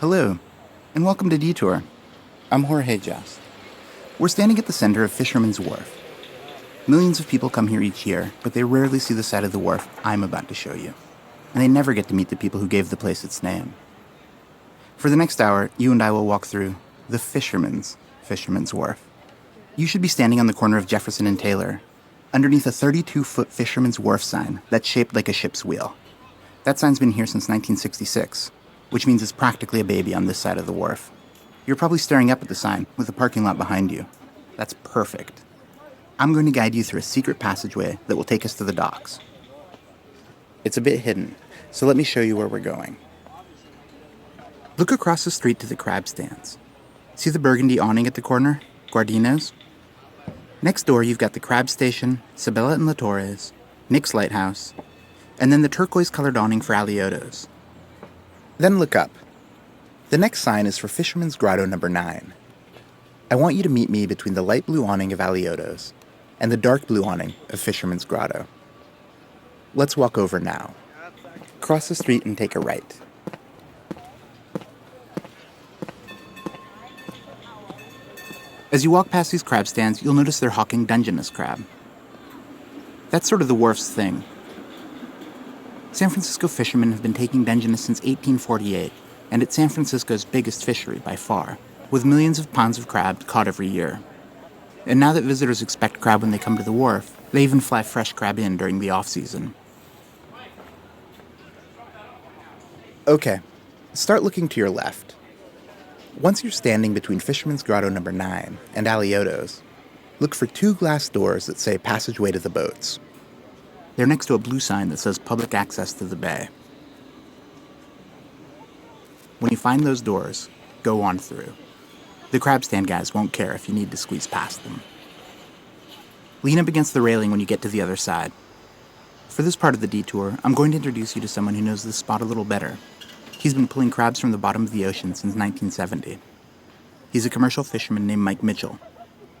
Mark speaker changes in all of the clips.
Speaker 1: Hello, and welcome to Detour. I'm Jorge Just. We're standing at the center of Fisherman's Wharf. Millions of people come here each year, but they rarely see the side of the wharf I'm about to show you. And they never get to meet the people who gave the place its name. For the next hour, you and I will walk through the Fisherman's Wharf. You should be standing on the corner of Jefferson and Taylor, underneath a 32-foot Fisherman's Wharf sign that's shaped like a ship's wheel. That sign's been here since 1966, which means it's practically a baby on this side of the wharf. You're probably staring up at the sign with the parking lot behind you. That's perfect. I'm going to guide you through a secret passageway that will take us to the docks. It's a bit hidden, so let me show you where we're going. Look across the street to the crab stands. See the burgundy awning at the corner? Guardino's? Next door, you've got the Crab Station, Sabella and La Torres, Nick's Lighthouse, and then the turquoise-colored awning for Alioto's. Then look up. The next sign is for Fisherman's Grotto number 9. I want you to meet me between the light blue awning of Alioto's and the dark blue awning of Fisherman's Grotto. Let's walk over now. Cross the street and take a right. As you walk past these crab stands, you'll notice they're hawking Dungeness crab. That's sort of the wharf's thing. San Francisco fishermen have been taking Dungeness since 1848, and it's San Francisco's biggest fishery by far, with millions of pounds of crab caught every year. And now that visitors expect crab when they come to the wharf, they even fly fresh crab in during the off-season. Okay, start looking to your left. Once you're standing between Fisherman's Grotto number 9 and Alioto's, look for 2 glass doors that say Passageway to the Boats. They're next to a blue sign that says Public Access to the Bay. When you find those doors, go on through. The crab stand guys won't care if you need to squeeze past them. Lean up against the railing when you get to the other side. For this part of the detour, I'm going to introduce you to someone who knows this spot a little better. He's been pulling crabs from the bottom of the ocean since 1970. He's a commercial fisherman named Mike Mitchell,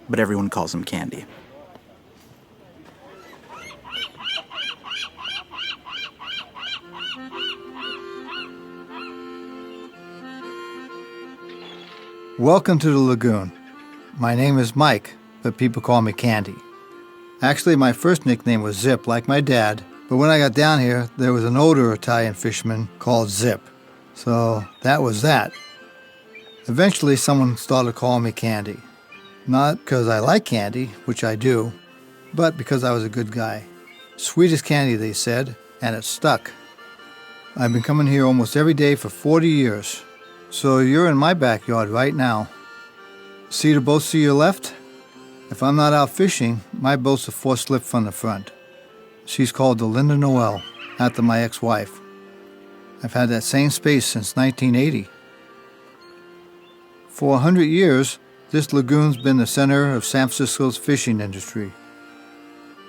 Speaker 1: but everyone calls him Candy.
Speaker 2: Welcome to the lagoon. My name is Mike, but people call me Candy. Actually, my first nickname was Zip, like my dad, but when I got down here, there was an older Italian fisherman called Zip. So that was that. Eventually, someone started calling me Candy. Not because I like candy, which I do, but because I was a good guy. Sweet as candy, they said, and it stuck. I've been coming here almost every day for 40 years. So you're in my backyard right now. See the boats to your left? If I'm not out fishing, my boat's a 4-slip from the front. She's called the Linda Noel, after my ex-wife. I've had that same space since 1980. For 100 years, this lagoon's been the center of San Francisco's fishing industry.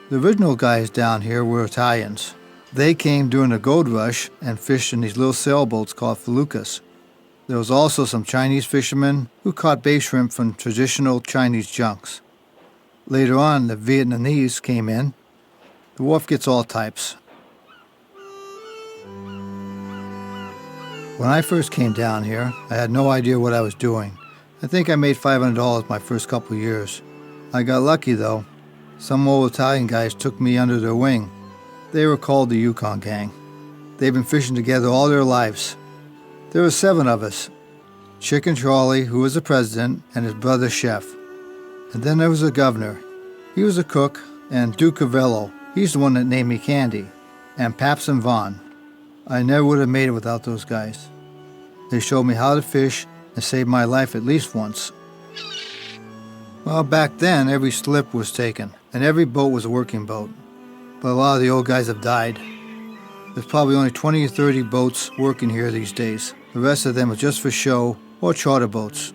Speaker 2: The original guys down here were Italians. They came during the gold rush and fished in these little sailboats called feluccas. There was also some Chinese fishermen who caught bay shrimp from traditional Chinese junks. Later on, the Vietnamese came in. The wharf gets all types. When I first came down here, I had no idea what I was doing. I think I made $500 my first couple of years. I got lucky, though. Some old Italian guys took me under their wing. They were called the Yukon Gang. They've been fishing together all their lives. There were 7 of us. Chicken Charlie, who was the president, and his brother Chef. And then there was the governor. He was a cook, and Duke Cavello. He's the one that named me Candy. And Paps and Vaughn. I never would have made it without those guys. They showed me how to fish and saved my life at least once. Well, back then, every slip was taken, and every boat was a working boat. But a lot of the old guys have died. There's probably only 20 or 30 boats working here these days. The rest of them are just for show or charter boats.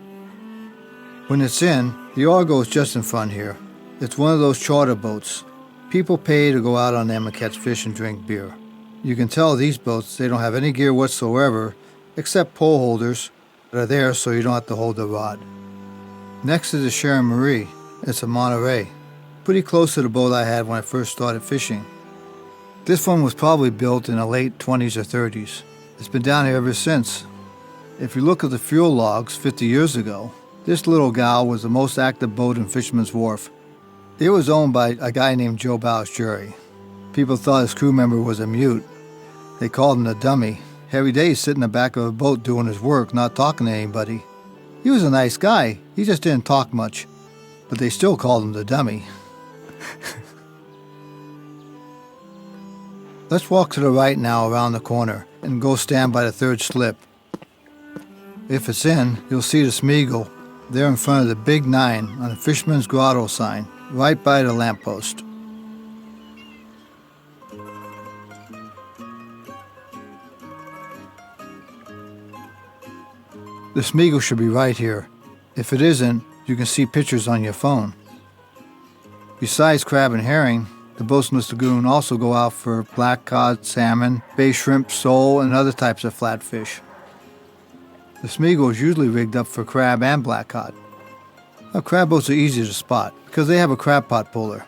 Speaker 2: When it's in, the Argo is just in front here. It's one of those charter boats. People pay to go out on them and catch fish and drink beer. You can tell these boats, they don't have any gear whatsoever, except pole holders that are there so you don't have to hold the rod. Next is the Sharon Marie. It's a Monterey. Pretty close to the boat I had when I first started fishing. This one was probably built in the late 20s or 30s. It's been down here ever since. If you look at the fuel logs 50 years ago, this little gal was the most active boat in Fisherman's Wharf. It was owned by a guy named Joe Balistrieri. People thought his crew member was a mute. They called him the dummy. Every day he'd sit in the back of a boat doing his work, not talking to anybody. He was a nice guy, he just didn't talk much. But they still called him the dummy. Let's walk to the right now around the corner and go stand by the third slip. If it's in, you'll see the Spherical there in front of the big 9 on the Fisherman's Grotto sign, right by the lamppost. The Spherical should be right here. If it isn't, you can see pictures on your phone. Besides crab and herring, the boats in this lagoon also go out for black cod, salmon, bay shrimp, sole, and other types of flatfish. The Spherical is usually rigged up for crab and black cod. Now, crab boats are easy to spot because they have a crab pot puller.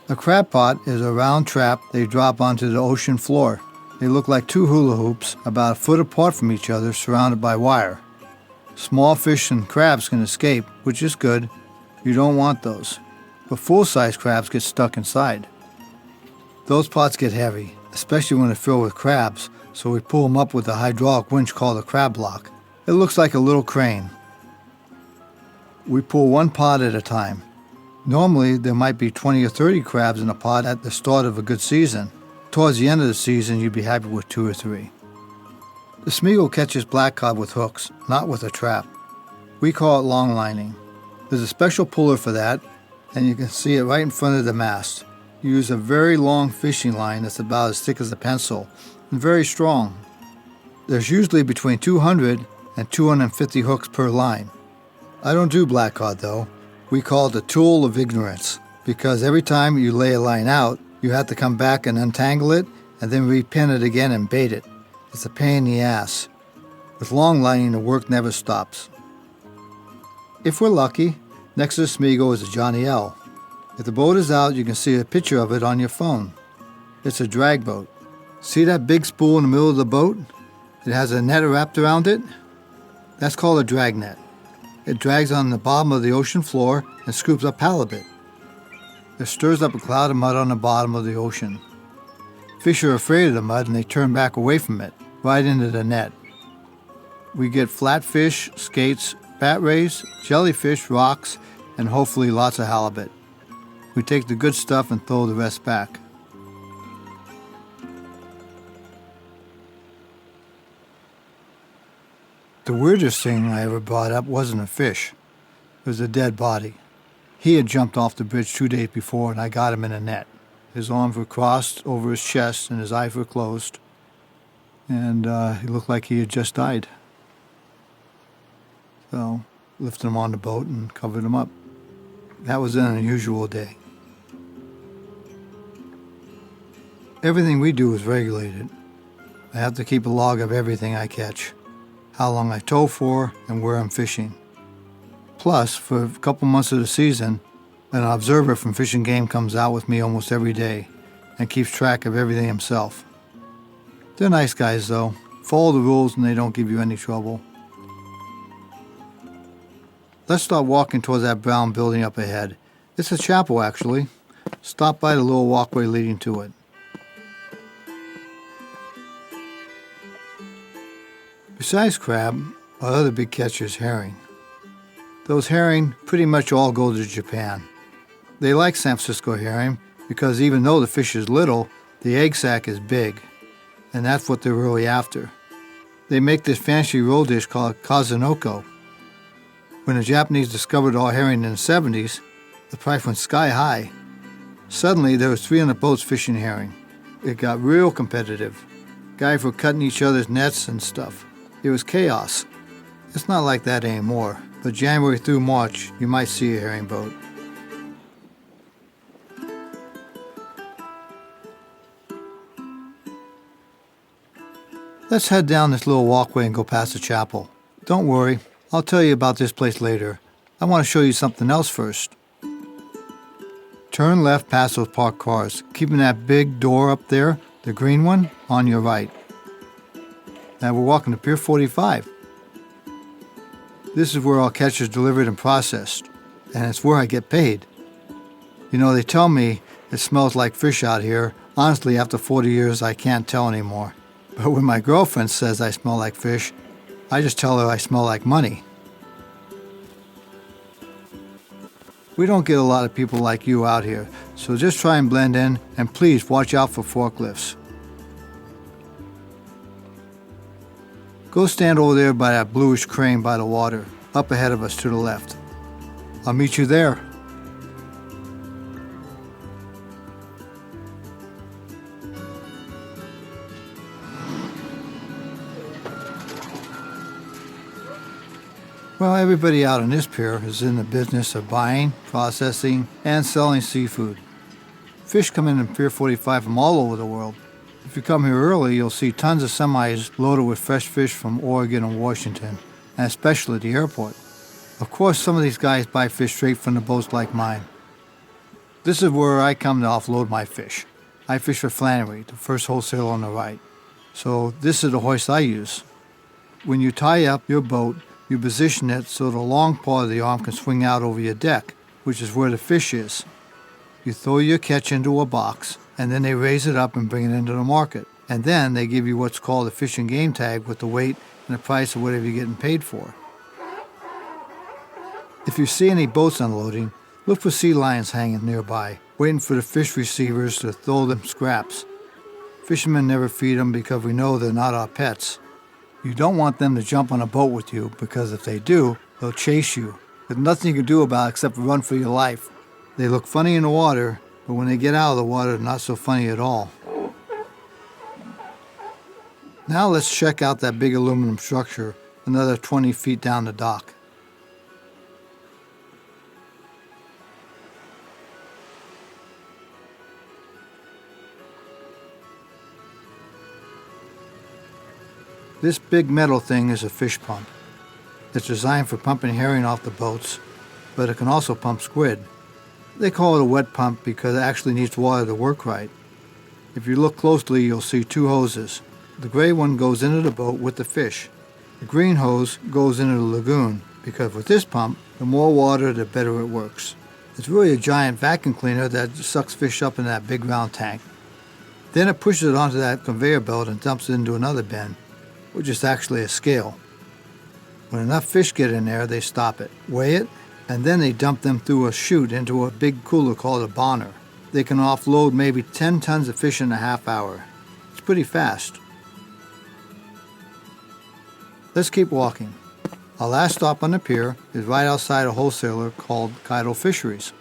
Speaker 2: A crab pot is a round trap they drop onto the ocean floor. They look like 2 hula hoops about a foot apart from each other, surrounded by wire. Small fish and crabs can escape, which is good. You don't want those. But full-size crabs get stuck inside. Those pots get heavy, especially when they're filled with crabs, so we pull them up with a hydraulic winch called a crab block. It looks like a little crane. We pull one pot at a time. Normally, there might be 20 or 30 crabs in a pot at the start of a good season. Towards the end of the season, you'd be happy with 2 or 3. The Spherical catches black cod with hooks, not with a trap. We call it long lining. There's a special puller for that, and you can see it right in front of the mast. You use a very long fishing line that's about as thick as a pencil and very strong. There's usually between 200 and 250 hooks per line. I don't do black cod though. We call it the tool of ignorance because every time you lay a line out, you have to come back and untangle it and then repin it again and bait it. It's a pain in the ass. With long lining, the work never stops. If we're lucky, next to the Spherical is a Johnny L. If the boat is out, you can see a picture of it on your phone. It's a drag boat. See that big spool in the middle of the boat? It has a net wrapped around it? That's called a drag net. It drags on the bottom of the ocean floor and scoops up halibut. It stirs up a cloud of mud on the bottom of the ocean. Fish are afraid of the mud and they turn back away from it, right into the net. We get flatfish, skates, bat rays, jellyfish, rocks, and hopefully lots of halibut. We take the good stuff and throw the rest back. The weirdest thing I ever brought up wasn't a fish. It was a dead body. He had jumped off the bridge 2 days before and I got him in a net. His arms were crossed over his chest and his eyes were closed. And he looked like he had just died. So, lifted him on the boat and covered him up. That was an unusual day. Everything we do is regulated. I have to keep a log of everything I catch, how long I tow for, and where I'm fishing. Plus, for a couple months of the season, an observer from Fish and Game comes out with me almost every day and keeps track of everything himself. They're nice guys, though. Follow the rules and they don't give you any trouble. Let's start walking towards that brown building up ahead. It's a chapel, actually. Stop by the little walkway leading to it. Besides crab, our other big catch is herring. Those herring pretty much all go to Japan. They like San Francisco herring because even though the fish is little, the egg sac is big, and that's what they're really after. They make this fancy roll dish called kazunoko. When the Japanese discovered all herring in the 70s, the price went sky high. Suddenly, there was 300 boats fishing herring. It got real competitive. Guys were cutting each other's nets and stuff. It was chaos. It's not like that anymore, but January through March, you might see a herring boat. Let's head down this little walkway and go past the chapel. Don't worry, I'll tell you about this place later. I want to show you something else first. Turn left past those parked cars, keeping that big door up there, the green one, on your right. and we're walking to Pier 45. This is where all catch is delivered and processed, and it's where I get paid. You know, they tell me it smells like fish out here. Honestly, after 40 years, I can't tell anymore. But when my girlfriend says I smell like fish, I just tell her I smell like money. We don't get a lot of people like you out here, so just try and blend in, and please watch out for forklifts. Go stand over there by that bluish crane by the water, up ahead of us to the left. I'll meet you there. Well, everybody out on this pier is in the business of buying, processing, and selling seafood. Fish come in Pier 45 from all over the world. If you come here early, you'll see tons of semis loaded with fresh fish from Oregon and Washington, and especially at the airport. Of course, some of these guys buy fish straight from the boats like mine. This is where I come to offload my fish. I fish for Flannery, the first wholesaler on the right. So this is the hoist I use. When you tie up your boat, you position it so the long part of the arm can swing out over your deck, which is where the fish is. You throw your catch into a box, and then they raise it up and bring it into the market. And then they give you what's called a fish and game tag with the weight and the price of whatever you're getting paid for. If you see any boats unloading, look for sea lions hanging nearby, waiting for the fish receivers to throw them scraps. Fishermen never feed them because we know they're not our pets. You don't want them to jump on a boat with you, because if they do, they'll chase you. There's nothing you can do about it except run for your life. They look funny in the water, but when they get out of the water, they're not so funny at all. Now let's check out that big aluminum structure, another 20 feet down the dock. This big metal thing is a fish pump. It's designed for pumping herring off the boats, but it can also pump squid. They call it a wet pump because it actually needs water to work right. If you look closely, you'll see two hoses. The gray one goes into the boat with the fish. The green hose goes into the lagoon because with this pump, the more water, the better it works. It's really a giant vacuum cleaner that sucks fish up in that big round tank. Then it pushes it onto that conveyor belt and dumps it into another bin, which is actually a scale. When enough fish get in there, they stop it, weigh it, and then they dump them through a chute into a big cooler called a bonner. They can offload maybe 10 tons of fish in a half hour. It's pretty fast. Let's keep walking. Our last stop on the pier is right outside a wholesaler called Encoded Fisheries.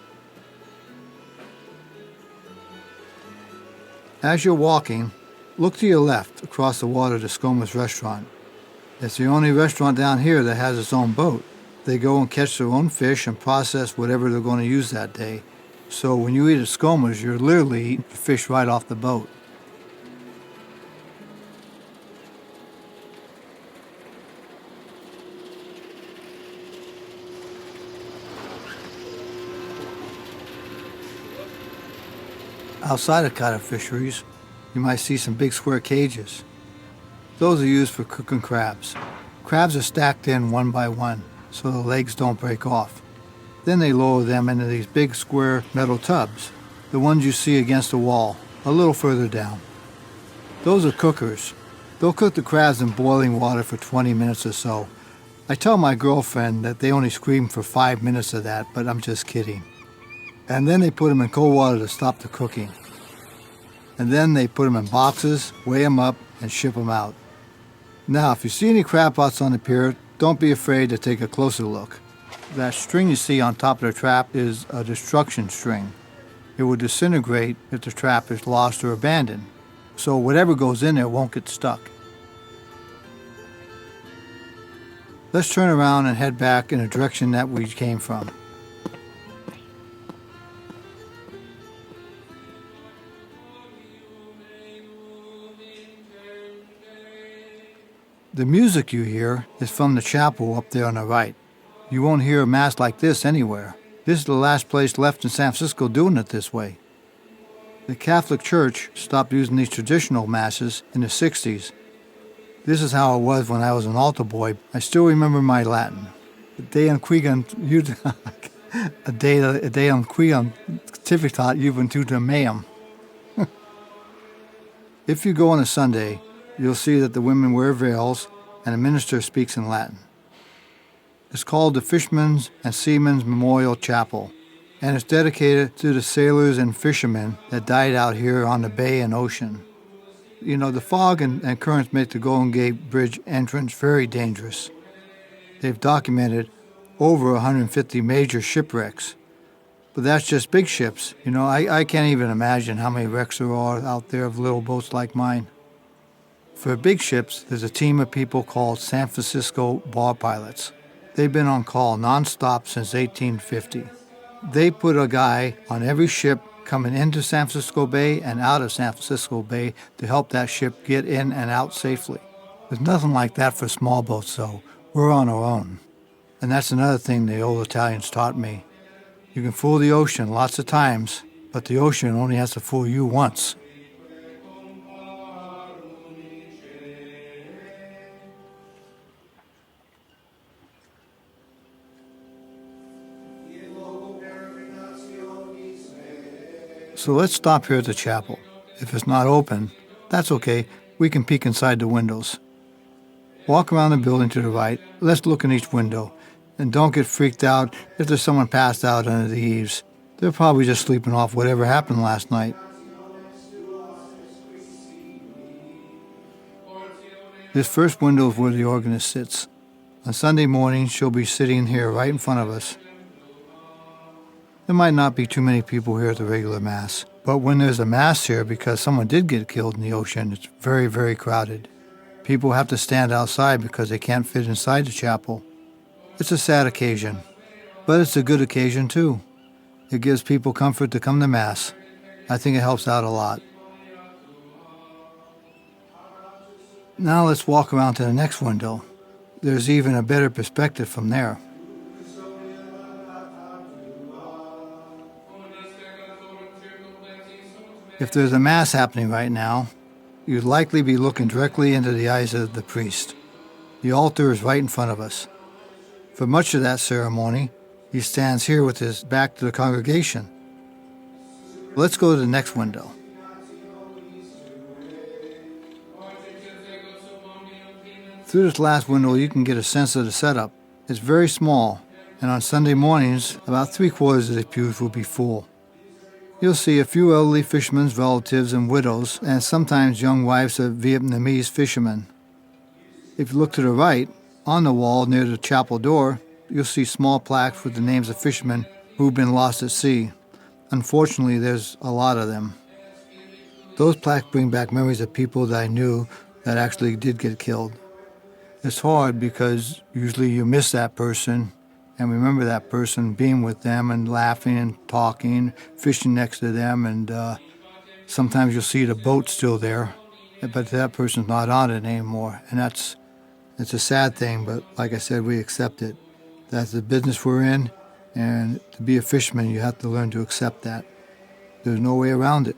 Speaker 2: As you're walking, look to your left across the water to Skoma's restaurant. It's the only restaurant down here that has its own boat. They go and catch their own fish and process whatever they're going to use that day. So when you eat at Skoma's, you're literally eating fish right off the boat. Outside of Encoded Fisheries, you might see some big square cages. Those are used for cooking crabs. Crabs are stacked in one by one, so the legs don't break off. Then they lower them into these big square metal tubs, the ones you see against the wall, a little further down. Those are cookers. They'll cook the crabs in boiling water for 20 minutes or so. I tell my girlfriend that they only scream for 5 minutes of that, but I'm just kidding. And then they put them in cold water to stop the cooking. And then they put them in boxes, weigh them up, and ship them out. Now, if you see any crab pots on the pier, don't be afraid to take a closer look. That string you see on top of the trap is a destruction string. It will disintegrate if the trap is lost or abandoned, so whatever goes in there won't get stuck. Let's turn around and head back in the direction that we came from. The music you hear is from the chapel up there on the right. You won't hear a mass like this anywhere. This is the last place left in San Francisco doing it this way. The Catholic Church stopped using these traditional masses in the 60s. This is how it was when I was an altar boy. I still remember my Latin. De unquigam de unquigam tivitat juventutem meam. If you go on a Sunday, you'll see that the women wear veils and a minister speaks in Latin. It's called the Fishermen's and Seamen's Memorial Chapel, and it's dedicated to the sailors and fishermen that died out here on the bay and ocean. You know, the fog and currents make the Golden Gate Bridge entrance very dangerous. They've documented over 150 major shipwrecks. But that's just big ships. You know, I can't even imagine how many wrecks there are out there of little boats like mine. For big ships, there's a team of people called San Francisco bar pilots. They've been on call nonstop since 1850. They put a guy on every ship coming into San Francisco Bay and out of San Francisco Bay to help that ship get in and out safely. There's nothing like that for small boats, though. We're on our own. And that's another thing the old Italians taught me. You can fool the ocean lots of times, but the ocean only has to fool you once. So let's stop here at the chapel. If it's not open, that's okay. We can peek inside the windows. Walk around the building to the right. Let's look in each window. And don't get freaked out if there's someone passed out under the eaves. They're probably just sleeping off whatever happened last night. This first window is where the organist sits. On Sunday morning, she'll be sitting here right in front of us. There might not be too many people here at the regular Mass, but when there's a Mass here because someone did get killed in the ocean, it's very, very crowded. People have to stand outside because they can't fit inside the chapel. It's a sad occasion, but it's a good occasion too. It gives people comfort to come to Mass. I think it helps out a lot. Now let's walk around to the next window. There's even a better perspective from there. If there's a Mass happening right now, you'd likely be looking directly into the eyes of the priest. The altar is right in front of us. For much of that ceremony, he stands here with his back to the congregation. Let's go to the next window. Through this last window, you can get a sense of the setup. It's very small, and on Sunday mornings, about 3/4 of the pews will be full. You'll see a few elderly fishermen's relatives and widows, and sometimes young wives of Vietnamese fishermen. If you look to the right, on the wall near the chapel door, you'll see small plaques with the names of fishermen who've been lost at sea. Unfortunately, there's a lot of them. Those plaques bring back memories of people that I knew that actually did get killed. It's hard because usually you miss that person and remember that person being with them and laughing and talking, fishing next to them, and sometimes you'll see the boat still there, but that person's not on it anymore. And it's a sad thing, but like I said, we accept it. That's the business we're in, and to be a fisherman, you have to learn to accept that. There's no way around it.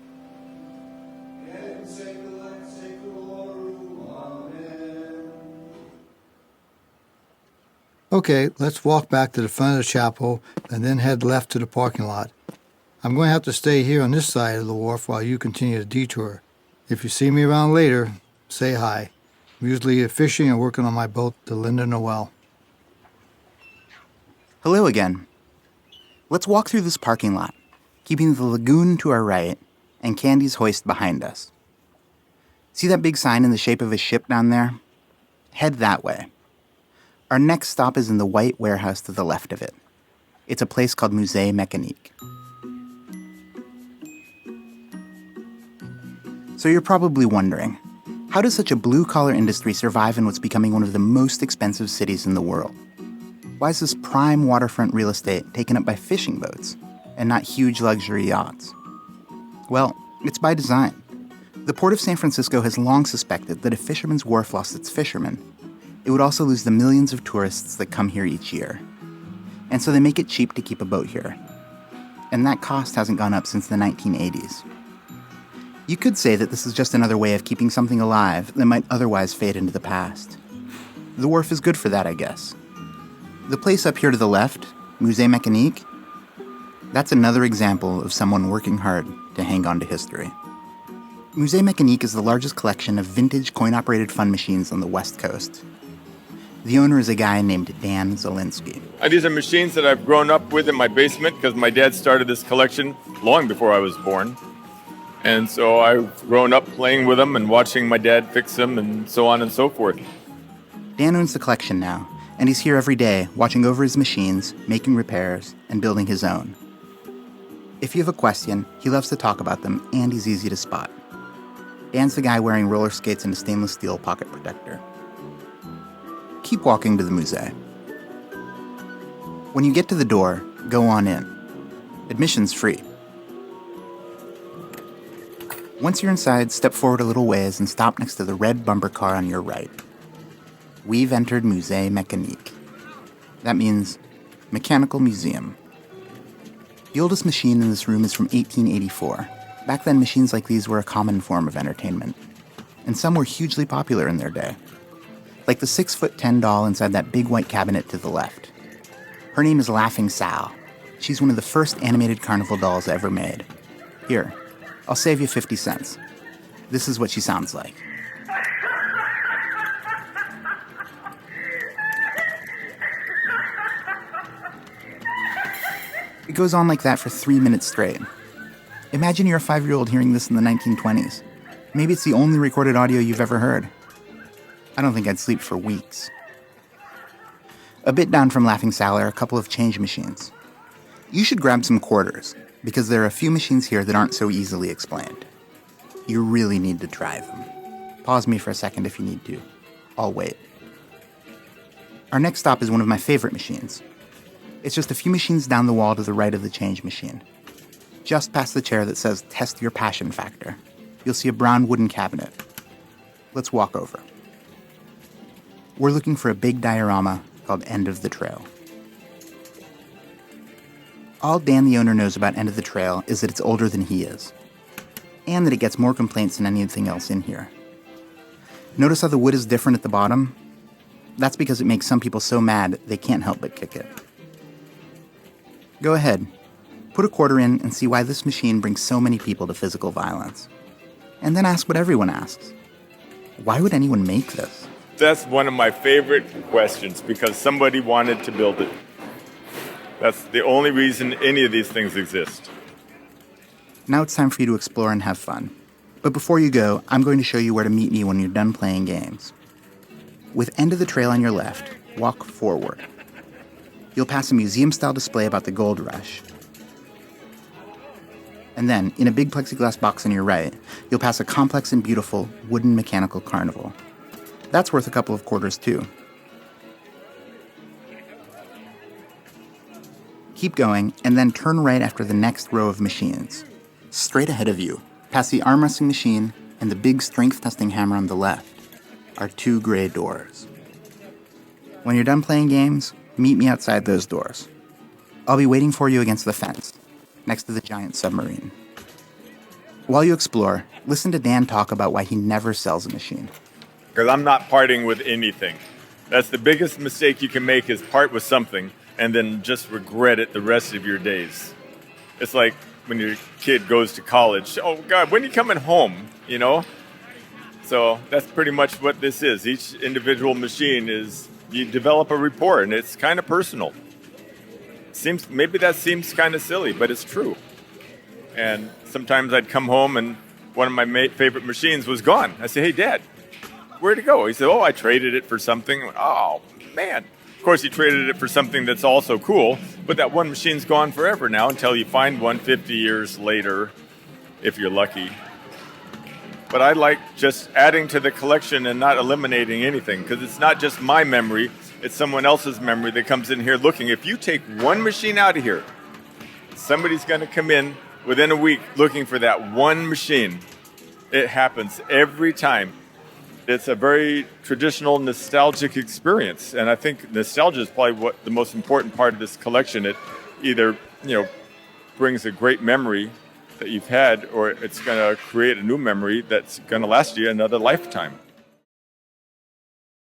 Speaker 2: Okay, let's walk back to the front of the chapel and then head left to the parking lot. I'm going to have to stay here on this side of the wharf while you continue the detour. If you see me around later, say hi. I'm usually fishing and working on my boat, the Linda Noel.
Speaker 1: Hello again. Let's walk through this parking lot, keeping the lagoon to our right and Candy's hoist behind us. See that big sign in the shape of a ship down there? Head that way. Our next stop is in the white warehouse to the left of it. It's a place called Musée Mécanique. So you're probably wondering, how does such a blue-collar industry survive in what's becoming one of the most expensive cities in the world? Why is this prime waterfront real estate taken up by fishing boats and not huge luxury yachts? Well, it's by design. The Port of San Francisco has long suspected that if Fisherman's Wharf lost its fishermen, it would also lose the millions of tourists that come here each year. And so they make it cheap to keep a boat here. And that cost hasn't gone up since the 1980s. You could say that this is just another way of keeping something alive that might otherwise fade into the past. The Wharf is good for that, I guess. The place up here to the left, Musée Mécanique, that's another example of someone working hard to hang on to history. Musée Mécanique is the largest collection of vintage coin-operated fun machines on the West Coast. The owner is a guy named Dan Zielinski.
Speaker 3: These are machines that I've grown up with in my basement because my dad started this collection long before I was born. And so I've grown up playing with them and watching my dad fix them and so on and so forth.
Speaker 1: Dan owns the collection now, and he's here every day watching over his machines, making repairs, and building his own. If you have a question, he loves to talk about them, and he's easy to spot. Dan's the guy wearing roller skates and a stainless steel pocket protector. Keep walking to the musée. When you get to the door, go on in. Admission's free. Once you're inside, step forward a little ways and stop next to the red bumper car on your right. We've entered Musée Mécanique. That means Mechanical Museum. The oldest machine in this room is from 1884. Back then, machines like these were a common form of entertainment, and some were hugely popular in their day. Like the 6'10" doll inside that big white cabinet to the left. Her name is Laughing Sal. She's one of the first animated carnival dolls ever made. Here, I'll save you 50 cents. This is what she sounds like. It goes on like that for 3 minutes straight. Imagine you're a 5-year-old hearing this in the 1920s. Maybe it's the only recorded audio you've ever heard. I don't think I'd sleep for weeks. A bit down from Laughing Sal are a couple of change machines. You should grab some quarters, because there are a few machines here that aren't so easily explained. You really need to try them. Pause me for a second if you need to. I'll wait. Our next stop is one of my favorite machines. It's just a few machines down the wall to the right of the change machine. Just past the chair that says, "Test your passion factor," you'll see a brown wooden cabinet. Let's walk over. We're looking for a big diorama called End of the Trail. All Dan the owner knows about End of the Trail is that it's older than he is, and that it gets more complaints than anything else in here. Notice how the wood is different at the bottom? That's because it makes some people so mad they can't help but kick it. Go ahead, put a quarter in and see why this machine brings so many people to physical violence. And then ask what everyone asks. Why would anyone make this?
Speaker 3: That's one of my favorite questions because somebody wanted to build it. That's the only reason any of these things exist.
Speaker 1: Now it's time for you to explore and have fun. But before you go, I'm going to show you where to meet me when you're done playing games. With End of the Trail on your left, walk forward. You'll pass a museum-style display about the gold rush. And then, in a big plexiglass box on your right, you'll pass a complex and beautiful wooden mechanical carnival. That's worth a couple of quarters, too. Keep going, and then turn right after the next row of machines. Straight ahead of you, past the arm wrestling machine and the big strength-testing hammer on the left, are 2 gray doors. When you're done playing games, meet me outside those doors. I'll be waiting for you against the fence, next to the giant submarine. While you explore, listen to Dan talk about why he never sells a machine.
Speaker 3: Because I'm not parting with anything. That's the biggest mistake you can make is part with something and then just regret it the rest of your days. It's like when your kid goes to college. Oh, God, when are you coming home? You know? So that's pretty much what this is. Each individual machine is, you develop a rapport, and it's kind of personal. Maybe that seems kind of silly, but it's true. And sometimes I'd come home, and one of my favorite machines was gone. I say, "Hey, Dad, where'd it go?" He said, "Oh, I traded it for something." Oh, man. Of course, he traded it for something that's also cool, but that one machine's gone forever now until you find one 50 years later, if you're lucky. But I like just adding to the collection and not eliminating anything, because it's not just my memory, it's someone else's memory that comes in here looking. If you take one machine out of here, somebody's going to come in within a week looking for that one machine. It happens every time. It's a very traditional, nostalgic experience, and I think nostalgia is probably what the most important part of this collection. It either, brings a great memory that you've had, or it's going to create a new memory that's going to last you another lifetime.